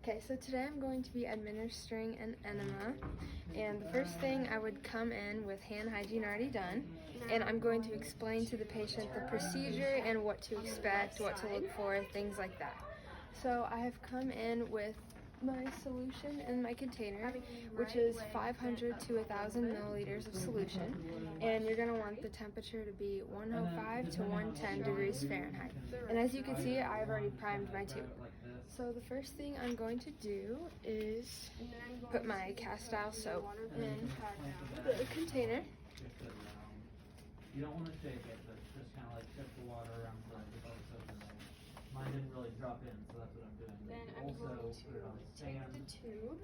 Okay, so today I'm going to be administering an enema, and the first thing I would come in with hand hygiene already done, and I'm going to explain to the patient the procedure and what to expect, what to look for, things like that. So I have come in with my solution in my container, which is 500 to 1,000 milliliters of solution, and you're going to want the temperature to be 105 to 110 degrees Fahrenheit. And as you can see, I've already primed my tube. So the first thing I'm going to do is put my cast style soap in the container. You don't want to shake it, but just kind of like shift the water around so that the soap in there. Mine didn't really drop in, so that's what I'm doing. Then I'm going to take the tube,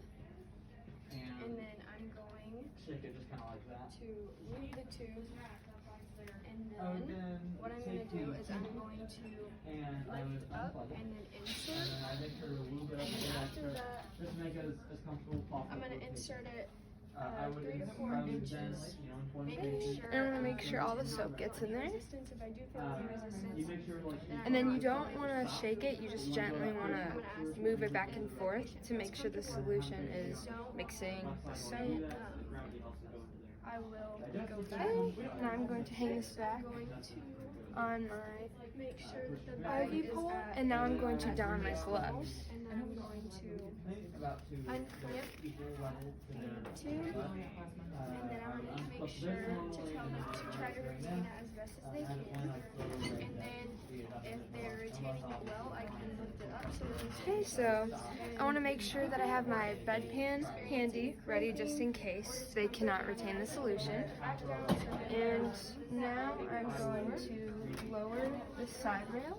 and then I'm going shake it just kind of like that. to move the tube, and then what I'm going to do is I'm going to lift up and then insert, and I make sure a little bit and after that, just make it as comfortable as possible. I'm going to insert it 3 to 4 then, inches, making sure. and I'm going to make sure all the soap gets in there. If I do feel any resistance, you make sure And then you don't want to shake it, you just gently want to move it back and forth to make sure the solution is mixing. So I will go back, and I'm going to hang this back on my IV pole, and now I'm going to don my gloves. And then I'm going to unclamp the tube, and then I'm going to make sure to tell them to try to retain it as best as they can. And then if they're retaining it well, I can lift it up. Okay, so I want to make sure that I have my bedpan handy, ready just in case they cannot retain the solution. And now I'm going to lower the side rail,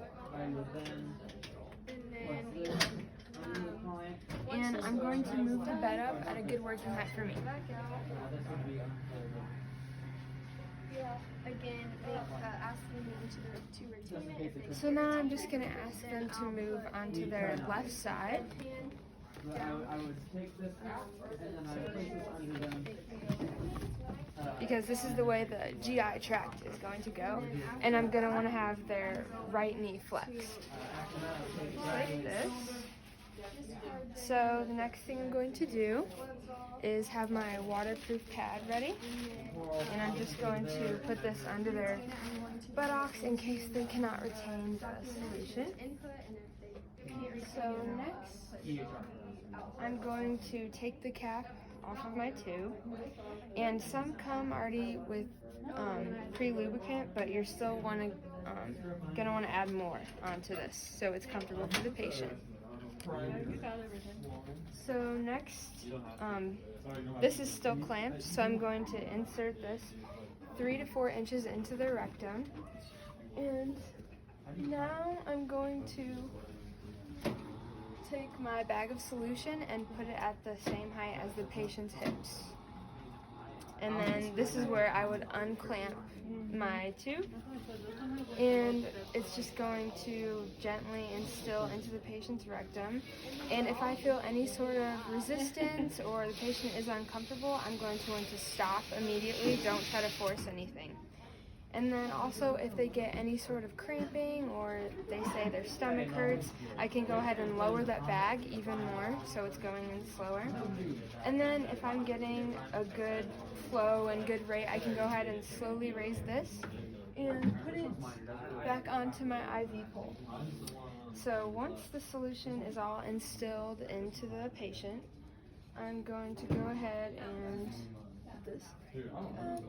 and I'm going to move the bed up at a good working height for me. Again, asking them to retain it. So now I'm just going to ask them to move onto their left side. I would take this out, and then I would place this under them. Because this is the way the GI tract is going to go, and I'm going to want to have their right knee flexed. Like this. So the next thing I'm going to do is have my waterproof pad ready, and I'm just going to put this under their buttocks in case they cannot retain the solution. So next, I'm going to take the cap off of my tube, and some come already with pre-lubricant, but you're still gonna want to add more onto this so it's comfortable for the patient. So next, this is still clamped, so I'm going to insert this 3 to 4 inches into the rectum, and now I'm going to take my bag of solution and put it at the same height as the patient's hips. And then this is where I would unclamp my tube, and it's just going to gently instill into the patient's rectum. And if I feel any sort of resistance or the patient is uncomfortable, I'm going to want to stop immediately. Don't try to force anything. And then also, if they get any sort of cramping or they say their stomach hurts, I can go ahead and lower that bag even more so it's going in slower. And then if I'm getting a good flow and good rate, I can go ahead and slowly raise this and put it back onto my IV pole. So once the solution is all instilled into the patient, I'm going to go ahead and put this up.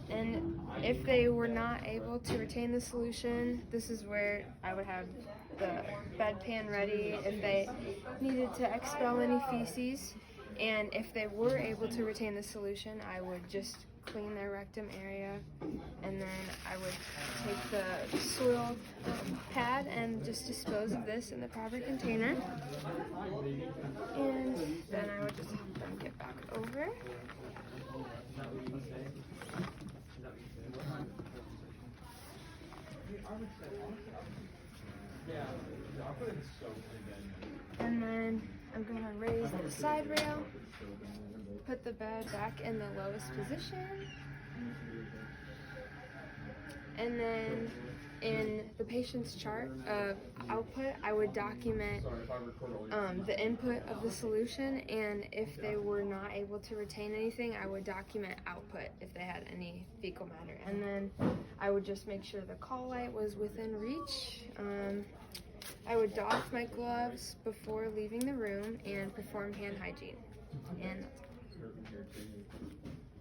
And if they were not able to retain the solution, this is where I would have the bedpan ready if they needed to expel any feces. And if they were able to retain the solution, I would just clean their rectum area, and then I would take the soiled pad and just dispose of this in the proper container. And then I would just have them get back over. And then I'm going to raise the side rail, put the bed back in the lowest position, and then in the patient's chart of output, I would document the input of the solution, and if they were not able to retain anything, I would document output if they had any fecal matter. And then I would just make sure the call light was within reach. I would doff my gloves before leaving the room and perform hand hygiene. And that's all.